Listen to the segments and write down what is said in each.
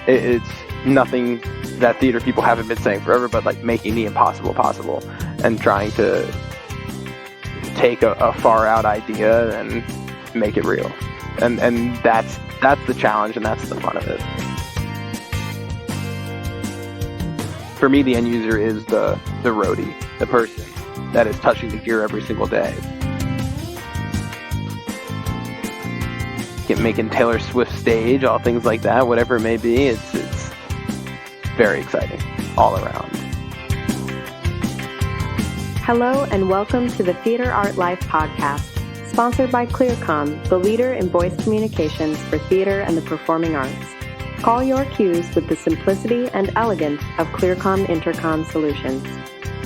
It's nothing that theater people haven't been saying forever, but like making the impossible possible and trying to take a far out idea and make it real. And that's the challenge, and that's the fun of it. For me, the end user is the roadie, the person that is touching the gear every single day. Making Taylor Swift stage, all things like that, whatever it may be, it's very exciting all around. Hello and welcome to the Theater Art Life podcast, sponsored by ClearComm, the leader in voice communications for theater and the performing arts. Call your cues with the simplicity and elegance of ClearComm Intercom solutions.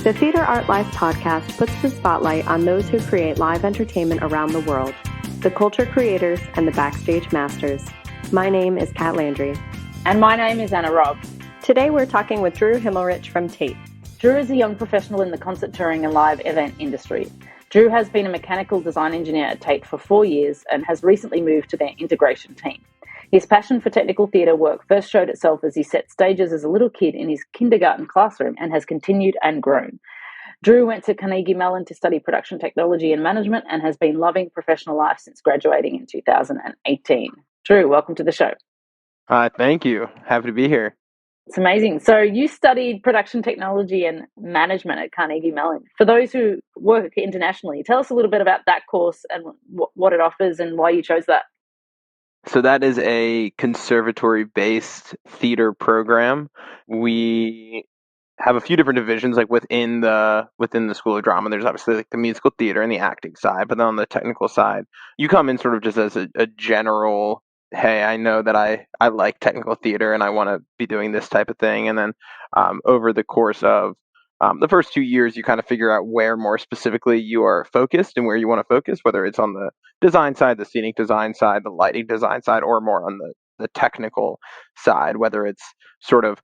The Theater Art Life podcast puts the spotlight on those who create live entertainment around the world, the culture creators and the backstage masters. My name is Kat Landry. And my name is Anna Robb. Today we're talking with Drew Himmelrich from TAIT. Drew is a young professional in the concert touring and live event industry. Drew has been a mechanical design engineer at TAIT for 4 years and has recently moved to their integration team. His passion for technical theatre work first showed itself as he set stages as a little kid in his kindergarten classroom and has continued and grown. Drew went to Carnegie Mellon to study production technology and management and has been loving professional life since graduating in 2018. Drew, welcome to the show. Thank you. Happy to be here. It's amazing. So you studied production technology and management at Carnegie Mellon. For those who work internationally, tell us a little bit about that course and what it offers and why you chose that. So that is a conservatory-based theater program. We have a few different divisions, like within the School of Drama. There's obviously like the musical theater and the acting side, but then on the technical side, you come in sort of just as a general, hey, I know that I like technical theater and I want to be doing this type of thing. And then over the course of the first 2 years, you kind of figure out where more specifically you are focused and where you want to focus, whether it's on the design side, the scenic design side, the lighting design side, or more on the technical side, whether it's sort of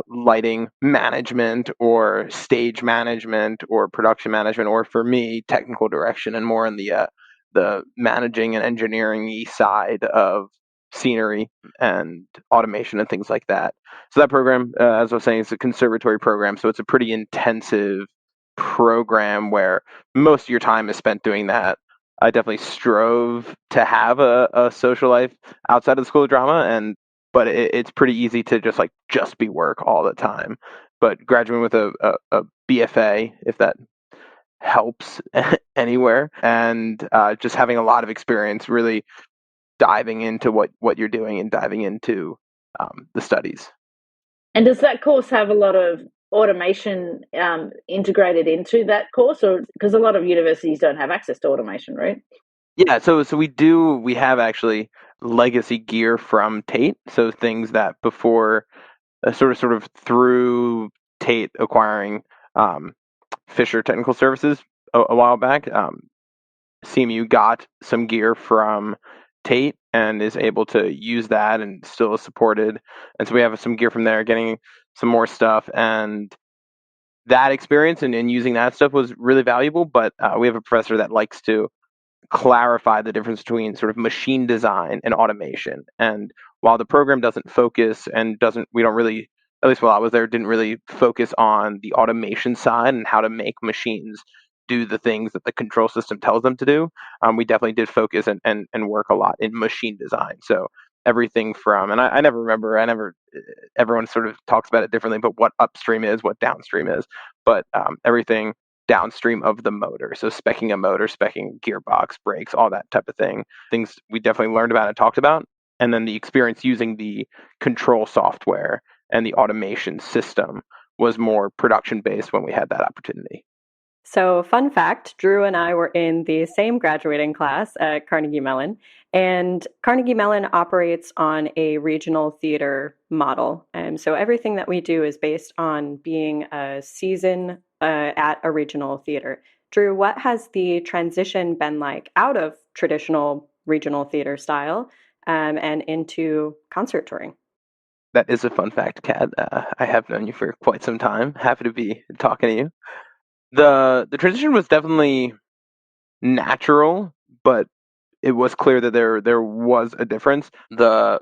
lighting management or stage management or production management, or for me, technical direction and more on the managing and engineering side of scenery and automation and things like that. So that program, as I was saying, is a conservatory program. So it's a pretty intensive program where most of your time is spent doing that. I definitely strove to have a social life outside of the School of Drama, but it's pretty easy to just be work all the time. But graduating with a BFA, if that helps anywhere, and just having a lot of experience really diving into what you're doing and diving into the studies. And does that course have a lot of automation integrated into that course, or because a lot of universities don't have access to automation, right? Yeah, so we have actually legacy gear from TAIT, so things that before sort of through TAIT acquiring Fisher Technical Services a while back, CMU got some gear from TAIT and is able to use that and still is supported. And so we have some gear from there, getting some more stuff, and that experience and using that stuff was really valuable. But we have a professor that likes to clarify the difference between sort of machine design and automation. And while the program doesn't focus and we don't really, at least while I was there, didn't really focus on the automation side and how to make machines do the things that the control system tells them to do, we definitely did focus and work a lot in machine design. So everything from, and I never remember, everyone sort of talks about it differently, but what upstream is, what downstream is, but everything downstream of the motor. So speccing a motor, speccing gearbox, brakes, all that type of thing. Things we definitely learned about and talked about. And then the experience using the control software and the automation system was more production-based when we had that opportunity. So, fun fact, Drew and I were in the same graduating class at Carnegie Mellon, and Carnegie Mellon operates on a regional theater model. And so everything that we do is based on being a season at a regional theater. Drew, what has the transition been like out of traditional regional theater style and into concert touring? That is a fun fact, Kat. I have known you for quite some time. Happy to be talking to you. The transition was definitely natural, but it was clear that there was a difference. The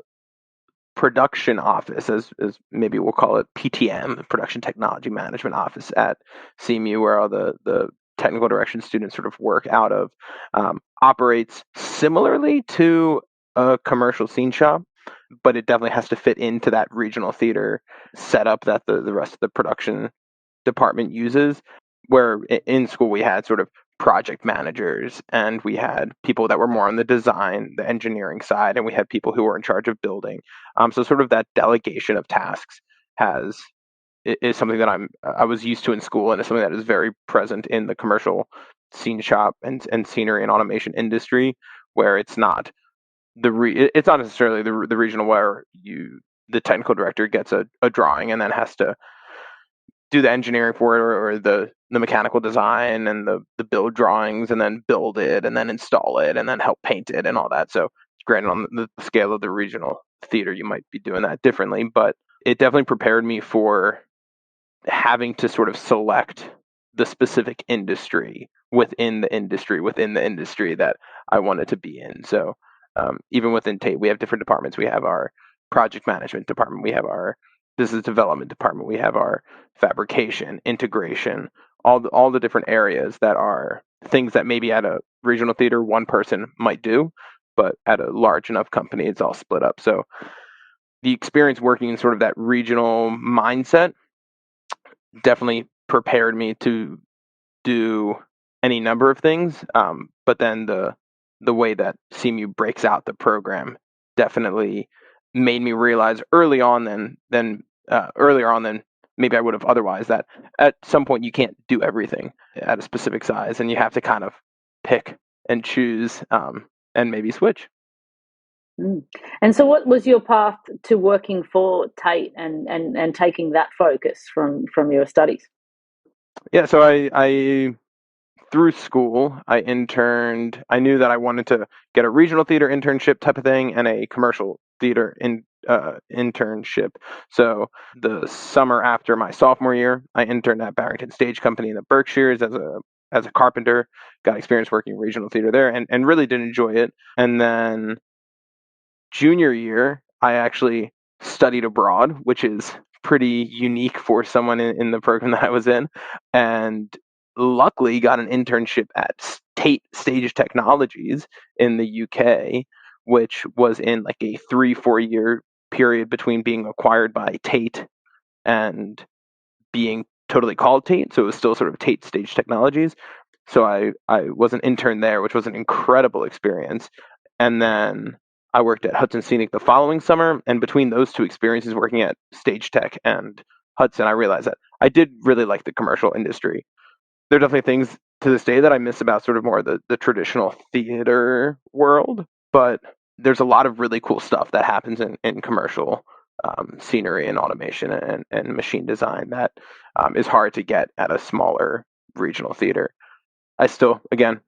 production office, as maybe we'll call it PTM, the Production Technology Management Office at CMU, where all the technical direction students sort of work out of, operates similarly to a commercial scene shop, but it definitely has to fit into that regional theater setup that the rest of the production department uses. Where in school we had sort of project managers, and we had people that were more on the design, the engineering side, and we had people who were in charge of building. So sort of that delegation of tasks is something that I was used to in school, and is something that is very present in the commercial scene shop and scenery and automation industry, where it's not it's not necessarily the regional where the technical director gets a drawing and then has to do the engineering for it, or the mechanical design and the build drawings, and then build it and then install it and then help paint it and all that. So granted, on the scale of the regional theater, you might be doing that differently, but it definitely prepared me for having to sort of select the specific industry within the industry that I wanted to be in. So even within TAIT, we have different departments. We have our project management department, we have our business development department, we have our fabrication, integration, all the different areas that are things that maybe at a regional theater one person might do, but at a large enough company, it's all split up. So the experience working in sort of that regional mindset definitely prepared me to do any number of things. But then the way that CMU breaks out the program definitely made me realize earlier on than maybe I would have otherwise, that at some point you can't do everything at a specific size, and you have to kind of pick and choose, and maybe switch. And so, what was your path to working for TAIT and taking that focus from your studies? Yeah, so I through school, I interned. I knew that I wanted to get a regional theater internship type of thing and a commercial theater internship. So the summer after my sophomore year, I interned at Barrington Stage Company in the Berkshires as a carpenter. Got experience working in regional theater there, and really did enjoy it. And then junior year, I actually studied abroad, which is pretty unique for someone in the program that I was in, and luckily got an internship at TAIT Stage Technologies in the UK, which was in like a 3-4 year period between being acquired by TAIT and being totally called TAIT. So it was still sort of TAIT Stage Technologies. So I was an intern there, which was an incredible experience. And then I worked at Hudson Scenic the following summer. And between those two experiences, working at Stage Tech and Hudson, I realized that I did really like the commercial industry. There are definitely things to this day that I miss about sort of more the traditional theater world, but there's a lot of really cool stuff that happens in commercial scenery and automation and machine design that is hard to get at a smaller regional theater. I still, again,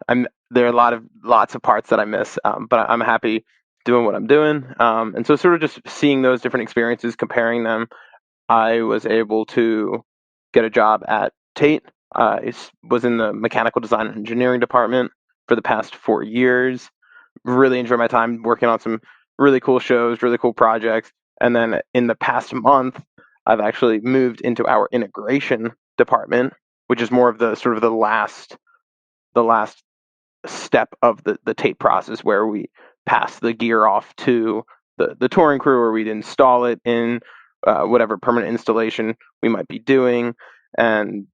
there are lots of parts that I miss, but I'm happy doing what I'm doing. And so sort of just seeing those different experiences, comparing them, I was able to get a job at TAIT. I was in the mechanical design and engineering department for the past 4 years. Really enjoyed my time working on some really cool shows, really cool projects. And then in the past month, I've actually moved into our integration department, which is more of the sort of the last step of the TAIT process, where we pass the gear off to the touring crew, or we'd install it in whatever permanent installation we might be doing. And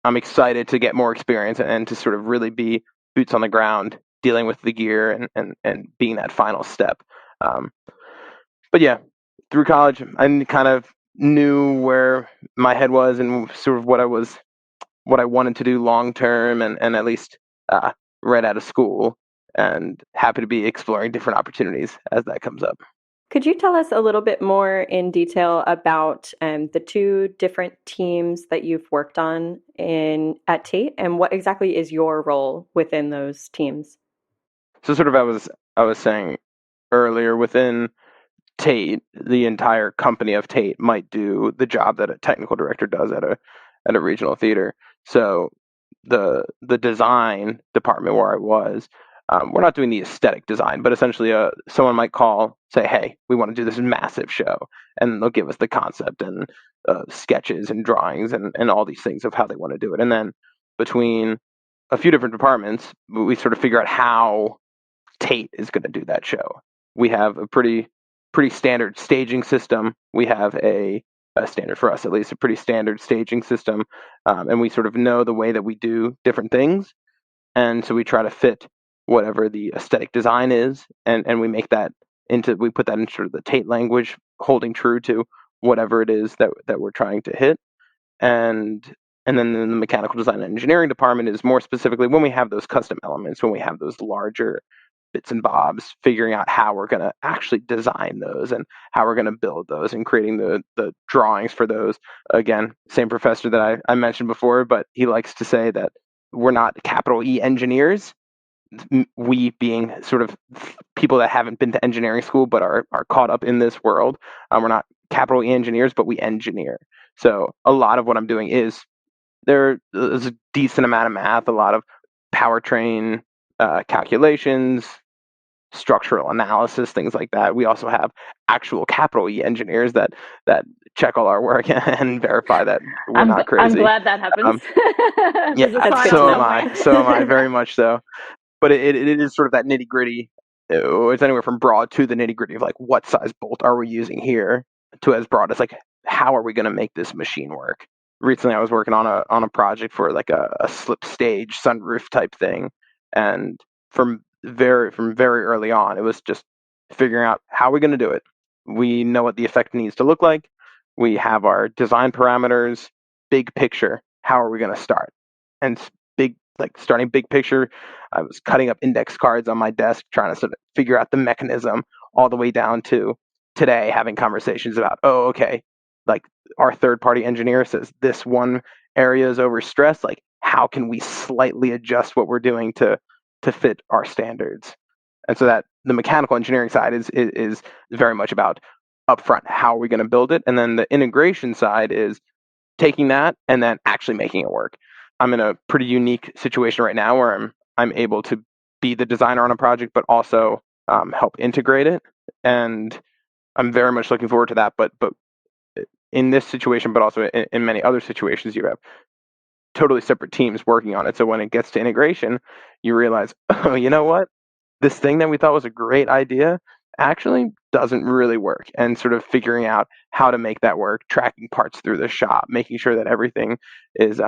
I'm excited to get more experience and to sort of really be boots on the ground, dealing with the gear and being that final step. But yeah, through college, I kind of knew where my head was and sort of what I wanted to do long term, and at least right out of school, and happy to be exploring different opportunities as that comes up. Could you tell us a little bit more in detail about the two different teams that you've worked on at TAIT, and what exactly is your role within those teams? So sort of I was saying earlier, within TAIT, the entire company of TAIT might do the job that a technical director does at a regional theater. So the design department where I was, we're not doing the aesthetic design, but essentially someone might call, say, hey, we want to do this massive show, and they'll give us the concept and sketches and drawings and all these things of how they want to do it. And then between a few different departments, we sort of figure out how TAIT is going to do that show. We have a pretty standard staging system. We have a standard, for us at least, a pretty standard staging system, and we sort of know the way that we do different things, and so we try to fit whatever the aesthetic design is, and we make that we put that into sort of the TAIT language, holding true to whatever it is that we're trying to hit. And then the mechanical design and engineering department is more specifically when we have those custom elements, when we have those larger bits and bobs, figuring out how we're going to actually design those and how we're going to build those and creating the drawings for those. Again, same professor that I mentioned before, but he likes to say that we're not capital E engineers. We being sort of people that haven't been to engineering school but are caught up in this world. We're not capital E engineers, but we engineer. So a lot of what I'm doing is there's a decent amount of math, a lot of powertrain calculations, structural analysis, things like that. We also have actual capital E engineers that check all our work and verify that we're not crazy. I'm glad that happens. Yeah, so am I. So am I, very much so. But it is sort of that nitty gritty. It's anywhere from broad to the nitty gritty of like, what size bolt are we using here, to as broad as like, how are we going to make this machine work? Recently, I was working on a project for like a slip stage sunroof type thing, and from very early on, it was just figuring out how we're going to do it. We know what the effect needs to look like. We have our design parameters, big picture. How are we going to start? And starting big picture, I was cutting up index cards on my desk, trying to sort of figure out the mechanism, all the way down to today having conversations about, oh, okay, like our third-party engineer says this one area is overstressed. Like, how can we slightly adjust what we're doing to fit our standards? And so that the mechanical engineering side is very much about upfront, how are we going to build it? And then the integration side is taking that and then actually making it work. I'm in a pretty unique situation right now where I'm able to be the designer on a project, but also help integrate it. And I'm very much looking forward to that. But in this situation, but also in many other situations, you have totally separate teams working on it. So when it gets to integration, you realize, oh, you know what? This thing that we thought was a great idea actually doesn't really work, and sort of figuring out how to make that work, tracking parts through the shop, making sure that everything is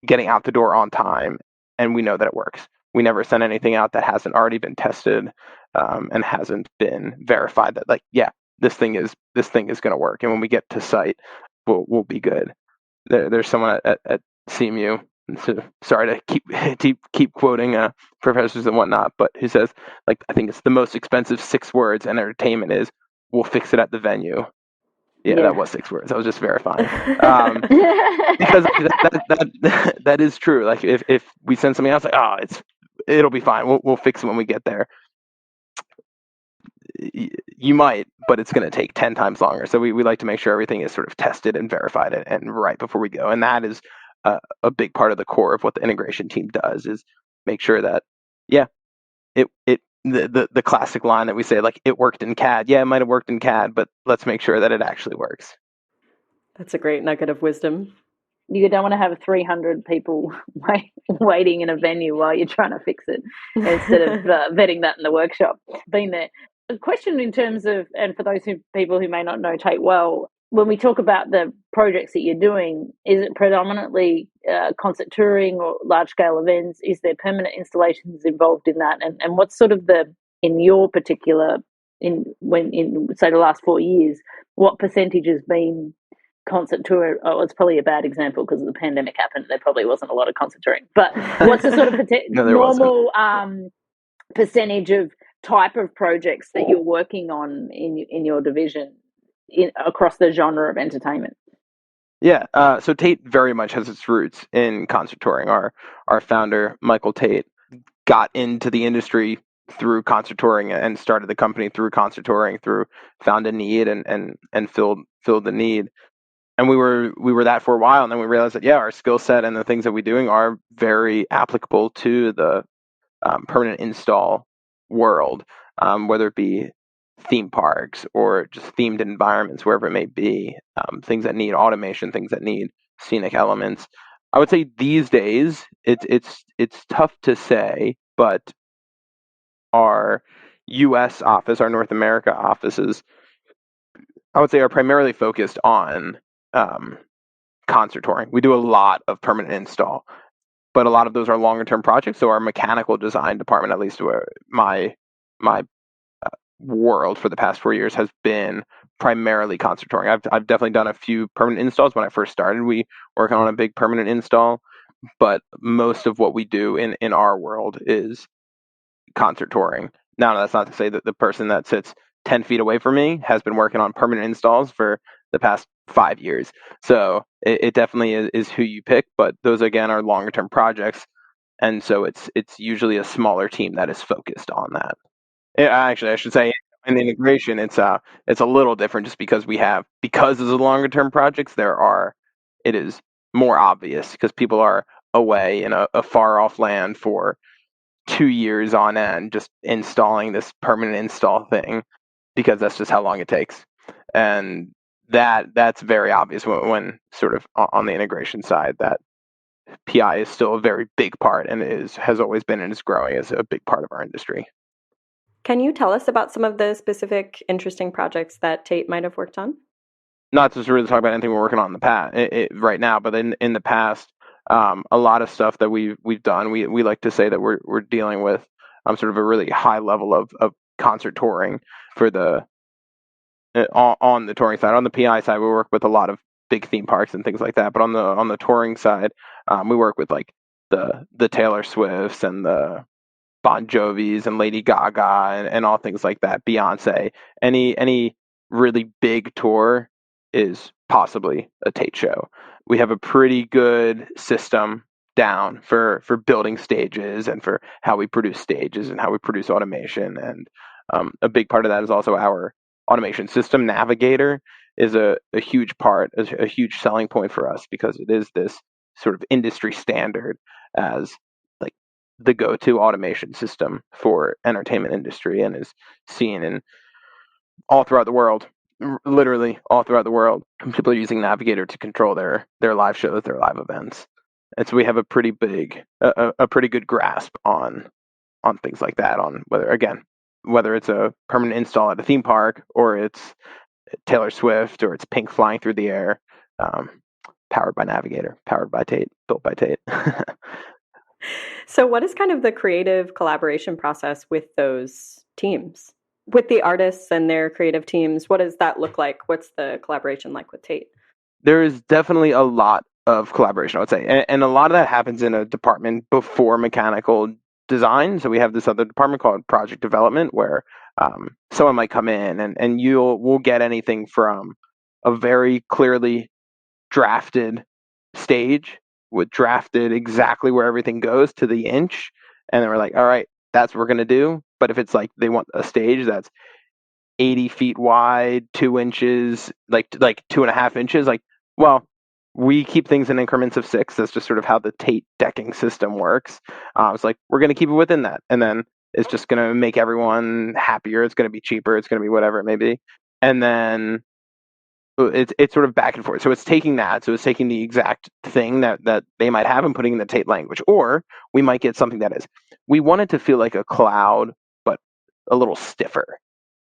getting out the door on time, and we know that it works. We never send anything out that hasn't already been tested and hasn't been verified that, like, yeah, this thing is going to work, and when we get to site, we'll be good. There's someone at CMU. So, sorry to keep quoting professors and whatnot, but who says, like, I think it's the most expensive 6 words in entertainment is, we'll fix it at the venue. Yeah, that was 6 words. I was just verifying. Because that is true. Like, if we send something else, like, oh, it'll be fine. We'll fix it when we get there. You might, but it's going to take 10 times longer. So we like to make sure everything is sort of tested and verified and right before we go. And that is a big part of the core of what the integration team does, is make sure that, yeah, the classic line that we say, like, it worked in CAD. Yeah, it might have worked in CAD, but let's make sure that it actually works. That's a great nugget of wisdom. You don't want to have 300 people waiting in a venue while you're trying to fix it, instead of vetting that in the workshop. Been there. A question in terms of, and for those people who may not know TAIT well, when we talk about the projects that you're doing, is it predominantly concert touring or large-scale events? Is there permanent installations involved in that? And what's sort of in your particular, in say the last 4 years, what percentage has been concert tour? Oh, it's probably a bad example because the pandemic happened. There probably wasn't a lot of concert touring. But what's the sort of normal percentage of type of projects that you're working on in your division across the genre of entertainment? Yeah, so TAIT very much has its roots in concert touring. Our founder, Michael TAIT, got into the industry through concert touring and started the company through concert touring, found a need and filled the need. And we were that for a while, and then we realized that, yeah, our skill set and the things that we're doing are very applicable to the permanent install world, whether it be theme parks or just themed environments, wherever it may be, things that need automation, things that need scenic elements. I would say these days it's tough to say, but our U.S. office, our North America offices, I would say are primarily focused on concert touring. We do a lot of permanent install, but a lot of those are longer term projects. So our mechanical design department, at least where my world for the past 4 years, has been primarily concert touring. I've definitely done a few permanent installs. When I first started, we working on a big permanent install, but most of what we do in our world is concert touring. Now, that's not to say that the person that sits 10 feet away from me has been working on permanent installs for the past 5 years. So it definitely is who you pick, but those again are longer term projects. And so it's usually a smaller team that is focused on that. Actually, I should say in the integration, it's a little different just because because of the longer term projects, it is more obvious because people are away in a far off land for 2 years on end, just installing this permanent install thing because that's just how long it takes. And that's very obvious when sort of on the integration side that PI is still a very big part and has always been and is growing as a big part of our industry. Can you tell us about some of the specific interesting projects that TAIT might have worked on? Not to really talk about anything we're working on in the past right now, but in the past, a lot of stuff that we've done, we like to say that we're dealing with sort of a really high level of concert touring for the on the touring side. On the PI side, we work with a lot of big theme parks and things like that. But on the touring side, we work with like the Taylor Swifts and the Bon Jovis and Lady Gaga and all things like that. Beyonce, any really big tour is possibly a TAIT show. We have a pretty good system down for building stages and for how we produce stages and how we produce automation. And a big part of that is also our automation system. Navigator is a huge part, a huge selling point for us because it is this sort of industry standard as like the go-to automation system for entertainment industry and is seen in all throughout the world, literally all throughout the world. People are using Navigator to control their live shows, their live events. And so we have a pretty good grasp on things like that, on whether it's a permanent install at a theme park or it's Taylor Swift or it's Pink flying through the air, powered by Navigator, powered by TAIT, built by TAIT. So what is kind of the creative collaboration process with those teams? With the artists and their creative teams, what does that look like? What's the collaboration like with TAIT? There is definitely a lot of collaboration, I would say. And a lot of that happens in a department before mechanical design. So we have this other department called project development where someone might come in and we'll get anything from a very clearly drafted stage with drafted exactly where everything goes to the inch. And then we're like, all right, that's what we're going to do. But if it's like they want a stage that's 80 feet wide, 2 inches, like 2.5 inches, well, we keep things in increments of 6. That's just sort of how the TAIT decking system works. It's like, we're going to keep it within that. And then it's just going to make everyone happier. It's going to be cheaper. It's going to be whatever it may be. And then it's sort of back and forth. So it's taking that. So it's taking the exact thing that they might have and putting in the TAIT language. Or we might get something that is, we want it to feel like a cloud, but a little stiffer.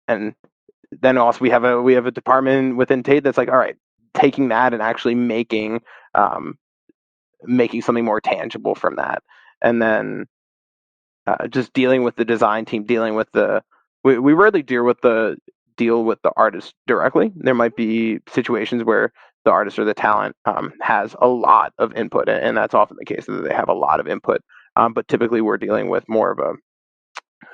And then also we have a department within TAIT that's like, all right, taking that and actually making something more tangible from that. And then just dealing with the design team, dealing with we rarely deal with the artist directly. There might be situations where the artist or the talent has a lot of input, and that's often the case that they have a lot of input. But typically we're dealing with more of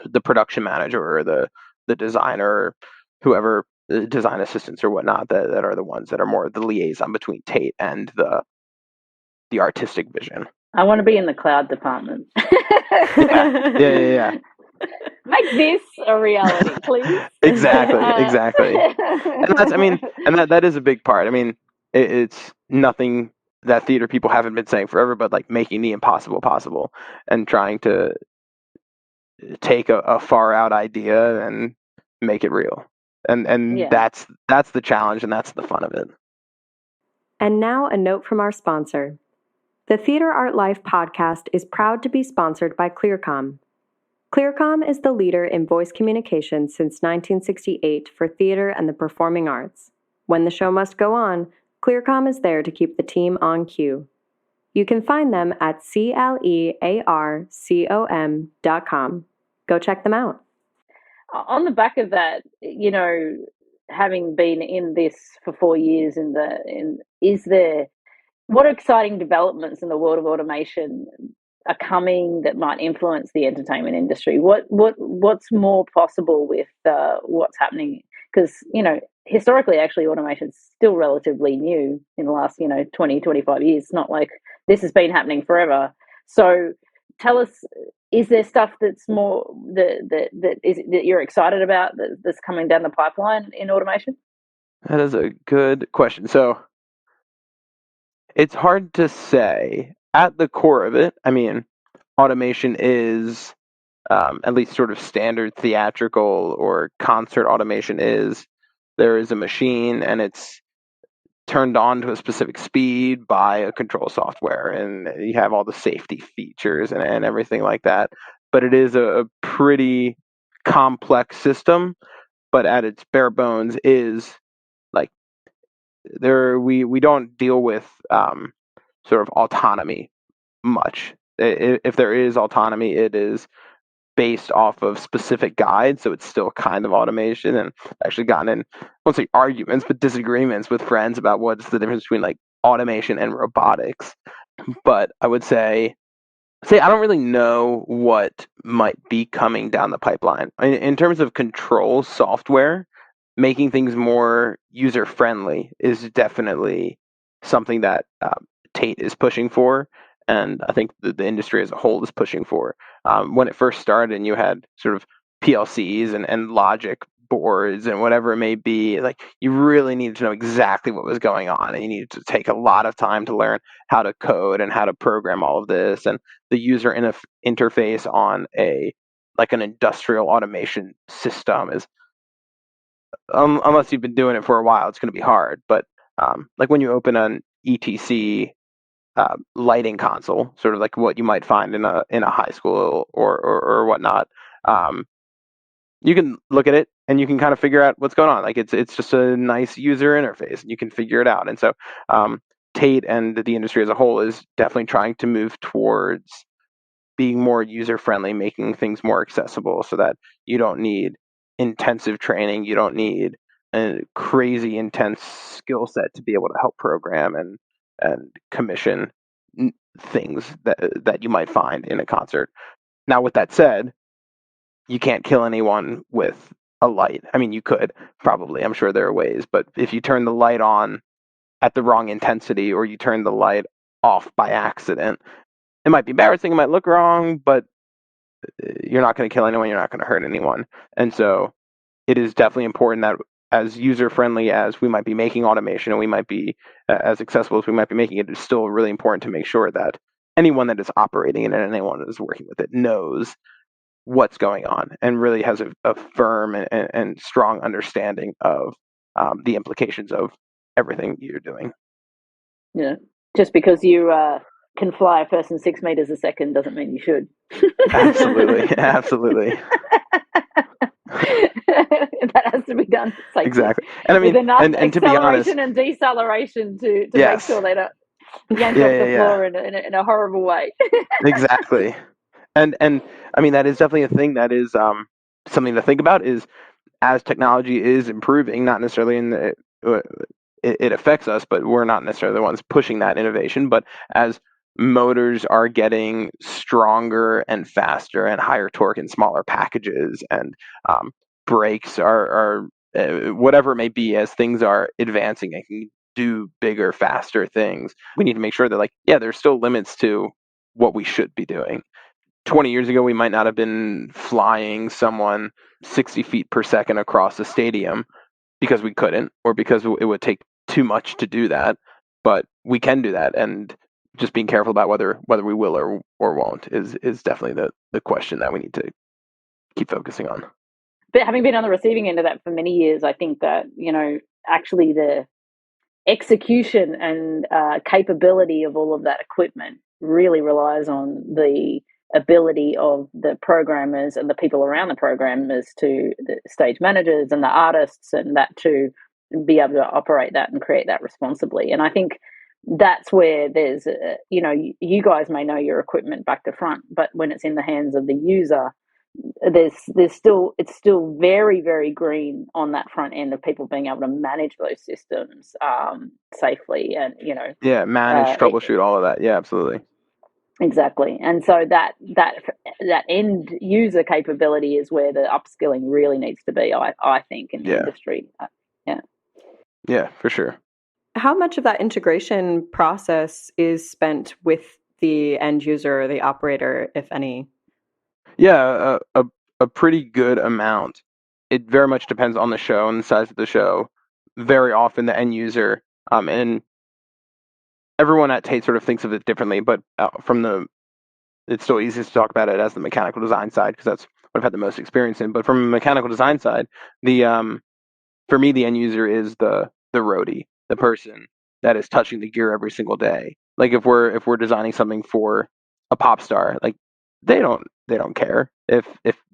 the production manager or the designer, whoever, the design assistants or whatnot, that are the ones that are more the liaison between TAIT and the artistic vision. I want to be in the cloud department. Yeah. Make this a reality, please. Exactly. And that is a big part. I mean, it's nothing that theater people haven't been saying forever, but like making the impossible possible and trying to take a far out idea and make it real. And that's the challenge, and that's the fun of it. And now a note from our sponsor. The Theater Art Life podcast is proud to be sponsored by ClearComm. ClearComm is the leader in voice communication since 1968 for theater and the performing arts. When the show must go on, ClearComm is there to keep the team on cue. You can find them at clearcom.com. Go check them out. On the back of that, having been in this for 4 years, what exciting developments in the world of automation are coming that might influence the entertainment industry? What's more possible with what's happening? Because historically, actually, automation is still relatively new in the last 20, 25 years. It's not like this has been happening forever. So tell us, is there stuff that's more that you're excited about that's coming down the pipeline in automation? That is a good question. So it's hard to say. At the core of it, I mean, automation is, at least sort of standard theatrical or concert automation is, there is a machine and it's turned on to a specific speed by a control software, and you have all the safety features and everything like that. But it is a pretty complex system, but at its bare bones is like we don't deal with sort of autonomy much. If there is autonomy, it is based off of specific guides, so it's still kind of automation. And I've actually gotten in, I won't say arguments, but disagreements with friends about what's the difference between like automation and robotics. But I would say I don't really know what might be coming down the pipeline. In terms of control software, making things more user friendly is definitely something that TAIT is pushing for, and I think the industry as a whole is pushing for. When it first started, and you had sort of PLCs and logic boards and whatever it may be, like you really needed to know exactly what was going on, and you needed to take a lot of time to learn how to code and how to program all of this. And the user interface on an industrial automation system is, unless you've been doing it for a while, it's going to be hard. But like when you open an ETC lighting console, sort of like what you might find in a high school or whatnot, you can look at it and you can kind of figure out what's going on. Like it's just a nice user interface, and you can figure it out. And so TAIT and the industry as a whole is definitely trying to move towards being more user friendly, making things more accessible, so that you don't need intensive training, you don't need a crazy intense skill set to be able to help program and commission things that you might find in a concert. Now, with that said, you can't kill anyone with a light. I mean, you could probably. I'm sure there are ways, but if you turn the light on at the wrong intensity, or you turn the light off by accident, it might be embarrassing, it might look wrong, but you're not going to kill anyone, you're not going to hurt anyone. And so it is definitely important that, as user-friendly as we might be making automation, and we might be as accessible as we might be making it, it's still really important to make sure that anyone that is operating it and anyone that is working with it knows what's going on and really has a firm and strong understanding of the implications of everything you're doing. Yeah, just because you can fly a person 6 meters a second doesn't mean you should. Absolutely, absolutely. That has to be done safely. Exactly. And I mean, with enough and to be honest, acceleration and deceleration to yes, make sure they don't yank off the floor in a horrible way. Exactly. And I mean, that is definitely a thing that is something to think about, is as technology is improving, not necessarily in the it affects us, but we're not necessarily the ones pushing that innovation. But as motors are getting stronger and faster and higher torque in smaller packages, and brakes are whatever it may be, as things are advancing and can do bigger, faster things, we need to make sure that, like, yeah, there's still limits to what we should be doing. 20 years ago, we might not have been flying someone 60 feet per second across a stadium because we couldn't, or because it would take too much to do that. But we can do that, and just being careful about whether we will or won't is definitely the question that we need to keep focusing on. But having been on the receiving end of that for many years, I think that, actually the execution and capability of all of that equipment really relies on the ability of the programmers and the people around the programmers, to the stage managers and the artists, and that to be able to operate that and create that responsibly. And I think that's where there's, you guys may know your equipment back to front, but when it's in the hands of the user, it's still very, very green on that front end of people being able to manage those systems safely, and manage, troubleshoot, all of that. Yeah, absolutely. Exactly. And so that end user capability is where the upskilling really needs to be, I think, in the industry. Yeah, for sure. How much of that integration process is spent with the end user or the operator, if any? Yeah, a pretty good amount. It very much depends on the show and the size of the show. Very often the end user, and everyone at TAIT sort of thinks of it differently, but it's still easiest to talk about it as the mechanical design side, because that's what I've had the most experience in. But from a mechanical design side, for me, the end user is the roadie, the person that is touching the gear every single day. Like if we're designing something for a pop star, like they don't care if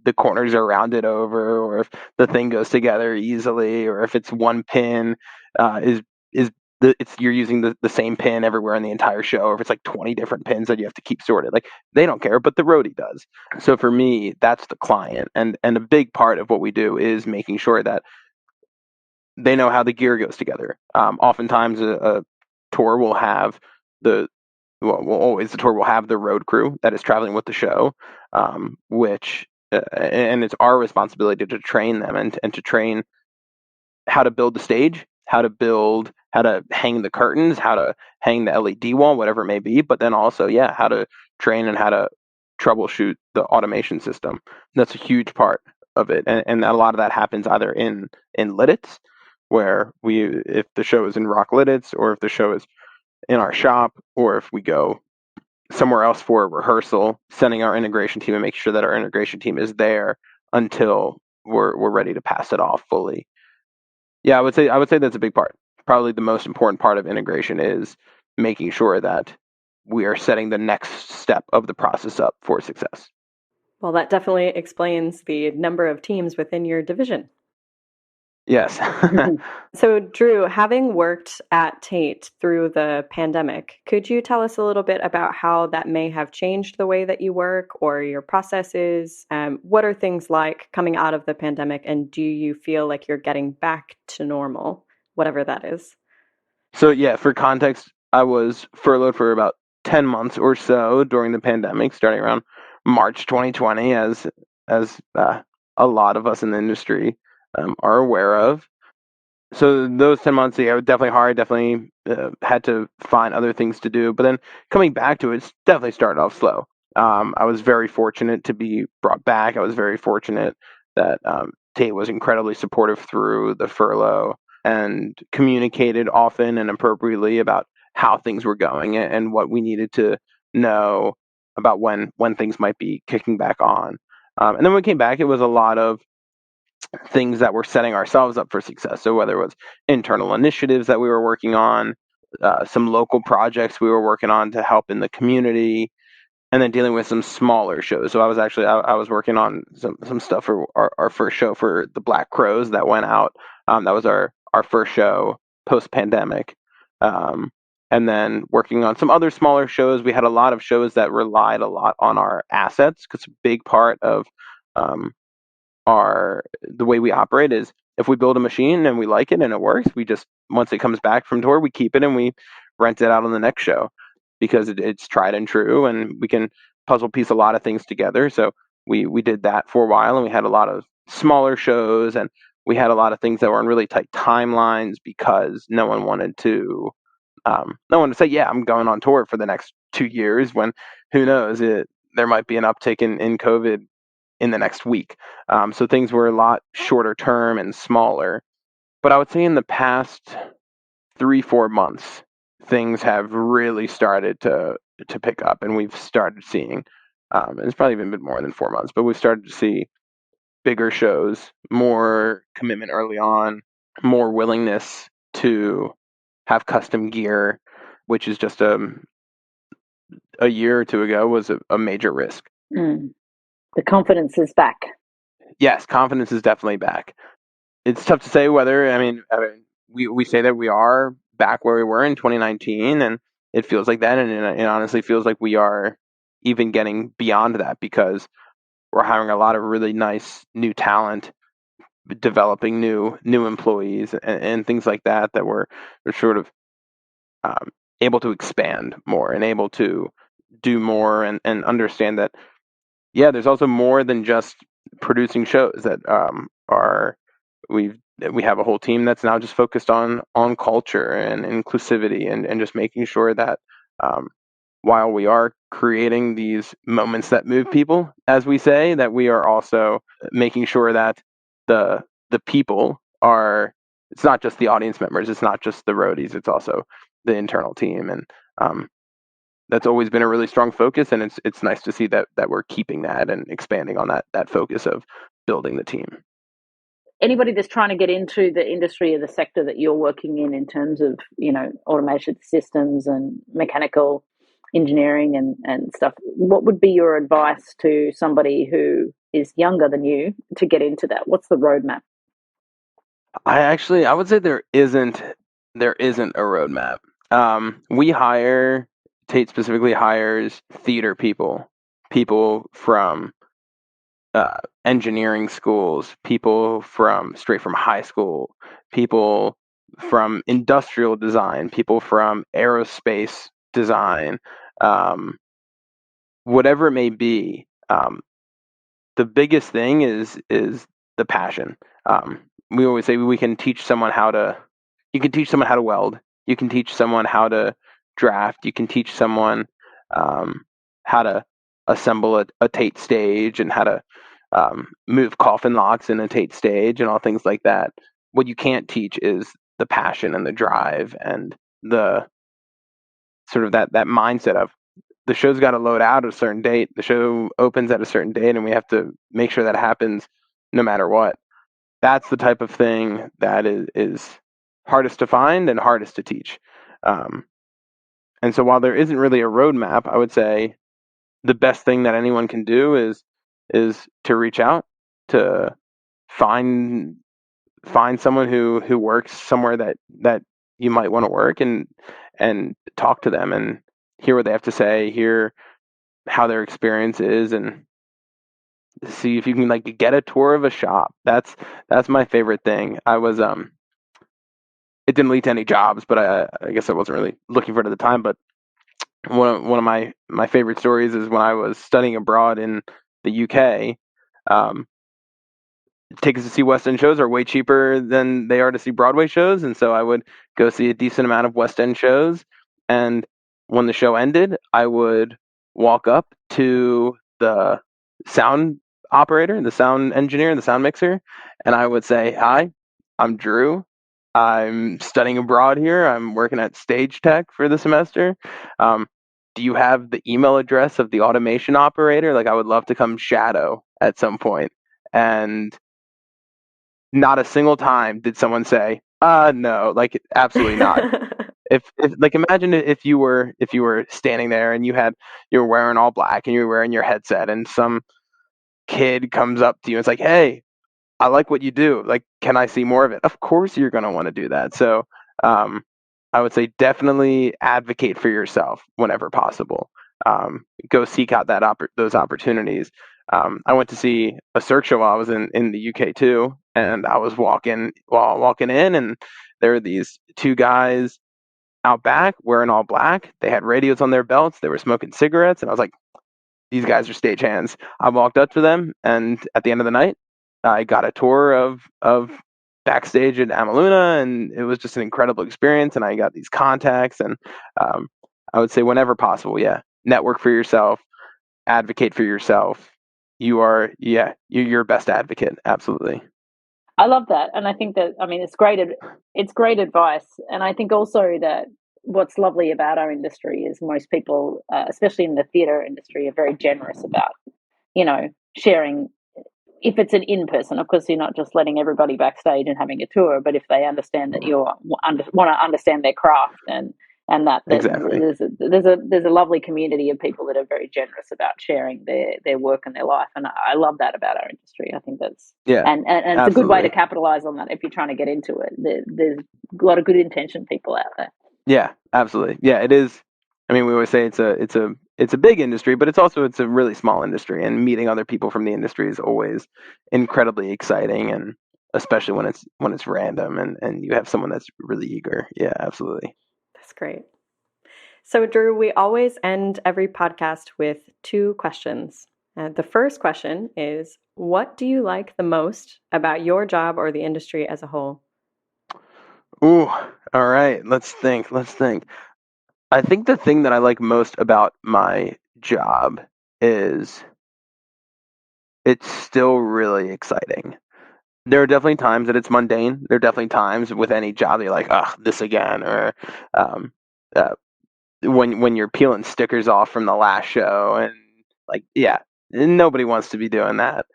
the corners are rounded over, or if the thing goes together easily, or if it's one pin is you're using the same pin everywhere in the entire show, or if it's like 20 different pins that you have to keep sorted. Like they don't care, but the roadie does. So for me, that's the client, and a big part of what we do is making sure that they know how the gear goes together. Oftentimes, a tour will have the always the tour will have the road crew that is traveling with the show, which and it's our responsibility to train them, and to train how to build the stage, how to hang the curtains, how to hang the LED wall, whatever it may be. But then also, how to train and how to troubleshoot the automation system. That's a huge part of it, and a lot of that happens either in Lidditz, where if the show is in Rock Lidditz, or if the show is in our shop, or if we go somewhere else for a rehearsal, sending our integration team and making sure that our integration team is there until we're ready to pass it off fully. Yeah, I would say that's a big part. Probably the most important part of integration is making sure that we are setting the next step of the process up for success. Well, that definitely explains the number of teams within your division. Yes. So, Drew, having worked at TAIT through the pandemic, could you tell us a little bit about how that may have changed the way that you work or your processes? What are things like coming out of the pandemic, and do you feel like you're getting back to normal, whatever that is? So, for context, I was furloughed for about 10 months or so during the pandemic, starting around March 2020, as a lot of us in the industry are aware of. So those 10 months, were definitely hard. Definitely had to find other things to do. But then coming back to it, definitely started off slow. I was very fortunate to be brought back. I was very fortunate that Tate was incredibly supportive through the furlough and communicated often and appropriately about how things were going and what we needed to know about when things might be kicking back on. And then when we came back, it was a lot of things that were setting ourselves up for success. So whether it was internal initiatives that we were working on, some local projects we were working on to help in the community, and then dealing with some smaller shows. So I was working on some stuff for our first show for the Black Crows that went out. That was our first show post pandemic. And then working on some other smaller shows. We had a lot of shows that relied a lot on our assets, because a big part of the way we operate is, if we build a machine and we like it and it works, we just, once it comes back from tour, we keep it and we rent it out on the next show, because it's tried and true, and we can puzzle piece a lot of things together. So we did that for a while, and we had a lot of smaller shows, and we had a lot of things that were on really tight timelines, because no one wanted to say, yeah, I'm going on tour for the next 2 years, when who knows, there might be an uptick in COVID in the next week. So things were a lot shorter term and smaller. But I would say in the past 3-4 months, things have really started to pick up, and we've started seeing, and it's probably been a bit more than 4 months, but we've started to see bigger shows, more commitment early on, more willingness to have custom gear, which is just a year or two ago was a major risk. The confidence is back. Yes, confidence is definitely back. It's tough to say whether, we say that we are back where we were in 2019, and it feels like that, and it honestly feels like we are even getting beyond that, because we're hiring a lot of really nice new talent, developing new employees, and things like that we're sort of able to expand more and able to do more, and understand that, yeah, there's also more than just producing shows that we have a whole team that's now just focused on culture and inclusivity, and just making sure that while we are creating these moments that move people, as we say, that we are also making sure that the people are, it's not just the audience members, it's not just the roadies, it's also the internal team, and that's always been a really strong focus, and it's nice to see that we're keeping that and expanding on that focus of building the team. Anybody that's trying to get into the industry or the sector that you're working in terms of, automation systems and mechanical engineering and stuff, what would be your advice to somebody who is younger than you to get into that? What's the roadmap? I would say there isn't a roadmap. TAIT specifically hires theater people from engineering schools, people straight from high school, people from industrial design, people from aerospace design, whatever it may be. The biggest thing is the passion. We always say we can teach someone how to. You can teach someone how to weld. You can teach someone how to draft. You can teach someone how to assemble a TAIT stage, and how to move coffin locks in a TAIT stage, and all things like that. What you can't teach is the passion and the drive, and the sort of that mindset of, the show's got to load out at a certain date. The show opens at a certain date, and we have to make sure that happens no matter what. That's the type of thing that is hardest to find and hardest to teach. And so while there isn't really a roadmap, I would say the best thing that anyone can do is to reach out, to find someone who works somewhere that you might want to work, and talk to them and hear what they have to say, hear how their experience is, and see if you can get a tour of a shop. That's my favorite thing. I was it didn't lead to any jobs, but I guess I wasn't really looking for it at the time. But one of my favorite stories is when I was studying abroad in the UK. Tickets to see West End shows are way cheaper than they are to see Broadway shows, and so I would go see a decent amount of West End shows. And when the show ended, I would walk up to the sound operator, the sound engineer, the sound mixer, and I would say, "Hi, I'm Drew. I'm studying abroad here. I'm working at Stage Tech for the semester. Do you have the email address of the automation operator? I would love to come shadow at some point." And not a single time did someone say, no, absolutely not. If imagine if you were standing there, and you were wearing all black, and you were wearing your headset, and some kid comes up to you and it's like, "Hey, I like what you do. Can I see more of it?" Of course you're going to want to do that. So, I would say definitely advocate for yourself whenever possible. Go seek out those opportunities. I went to see a Cirque show while I was in the UK too, and I was walking in, and there were these two guys out back wearing all black. They had radios on their belts. They were smoking cigarettes, and I was like, "These guys are stagehands." I walked up to them, and at the end of the night, I got a tour of backstage at Amaluna, and it was just an incredible experience. And I got these contacts, and I would say whenever possible, yeah, network for yourself, advocate for yourself. You're your best advocate. Absolutely. I love that, and I think that, it's great. It's great advice, and I think also that what's lovely about our industry is most people, especially in the theatre industry, are very generous about sharing if it's an in-person, of course, you're not just letting everybody backstage and having a tour, but if they understand that you want to understand their craft and that Exactly. there's a lovely community of people that are very generous about sharing their work and their life, and I love that about our industry. I think that's and it's a good way to absolutely. capitalize on that if you're trying to get into it. There's a lot of good intention people out there. Yeah, absolutely. Yeah, it is. I mean, we always say it's a big industry, but it's a really small industry, and meeting other people from the industry is always incredibly exciting, and especially when it's random and you have someone that's really eager. Yeah, absolutely. That's great. So, Drew, we always end every podcast with 2 questions. The first question is, what do you like the most about your job or the industry as a whole? Ooh, all right. Let's think. I think the thing that I like most about my job is it's still really exciting. There are definitely times that it's mundane. There are definitely times with any job that you're like, ugh, this again, or um, uh, when you're peeling stickers off from the last show, and like, yeah, nobody wants to be doing that.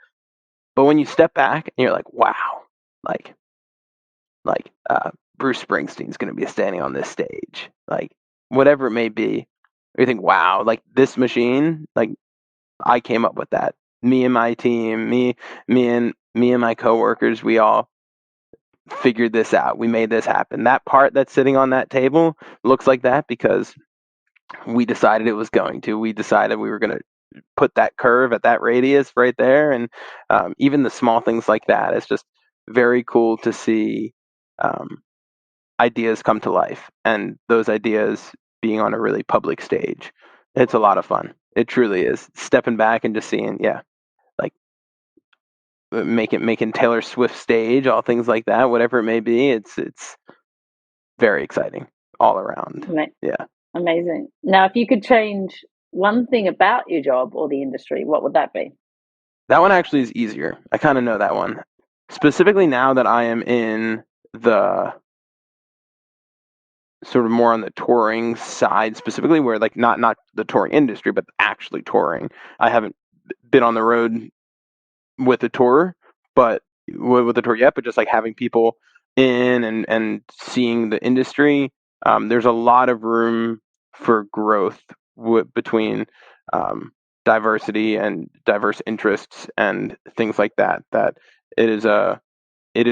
But when you step back and you're like, wow, like Bruce Springsteen's going to be standing on this stage, like whatever it may be, you think, wow, like this machine, like I came up with that. Me and my team, me and my coworkers, we all figured this out. We made this happen. That part that's sitting on that table looks like that because we decided it was going to. We decided we were going to put that curve at that radius right there, and even the small things like that. It's just very cool to see ideas come to life, and those ideas being on a really public stage. It's a lot of fun. It truly is. Stepping back and just seeing, yeah, like making Taylor Swift stage, all things like that, whatever it may be. It's very exciting all around. Yeah. Amazing. Now, if you could change one thing about your job or the industry, what would that be? That one actually is easier. I kind of know that one. Specifically now that I am in the sort of more on the touring side, specifically where like not the touring industry, but actually touring. I haven't been on the road with a tour, but with the tour yet, but just like having people in and seeing the industry, there's a lot of room for growth between diversity and diverse interests and things like that. That it is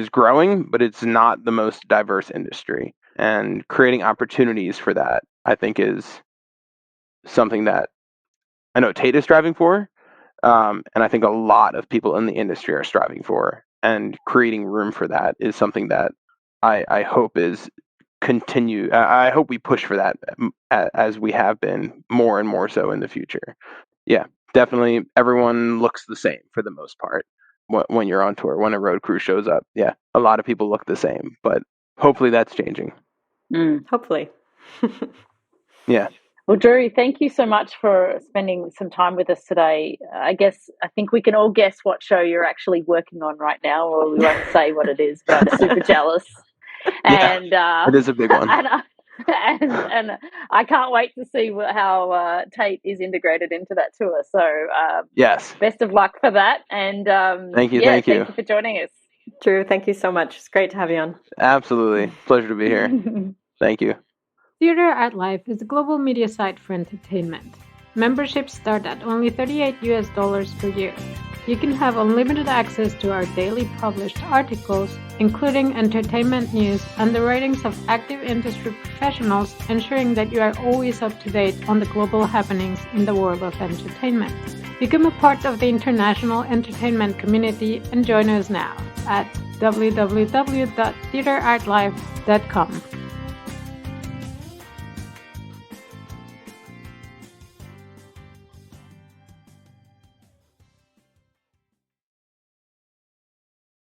growing, but it's not the most diverse industry. And creating opportunities for that, I think, is something that I know TAIT is striving for, and I think a lot of people in the industry are striving for. And creating room for that is something that I hope is continue. I hope we push for that as we have been more and more so in the future. Yeah, definitely. Everyone looks the same for the most part when you're on tour. When a road crew shows up, yeah, a lot of people look the same, but hopefully that's changing. Hopefully. Yeah. Well, Drew, thank you so much for spending some time with us today. I think we can all guess what show you're actually working on right now, or we won't say what it is, but super jealous. And yeah, it is a big one. And I can't wait to see how TAIT is integrated into that tour. So yes, best of luck for that. And thank you for joining us. Drew, thank you so much. It's great to have you on. Absolutely. Pleasure to be here. Thank you. Theater Art Life is a global media site for entertainment. Memberships start at only $38 per year. You can have unlimited access to our daily published articles, including entertainment news and the writings of active industry professionals, ensuring that you are always up to date on the global happenings in the world of entertainment. Become a part of the international entertainment community and join us now at www.theaterartlife.com.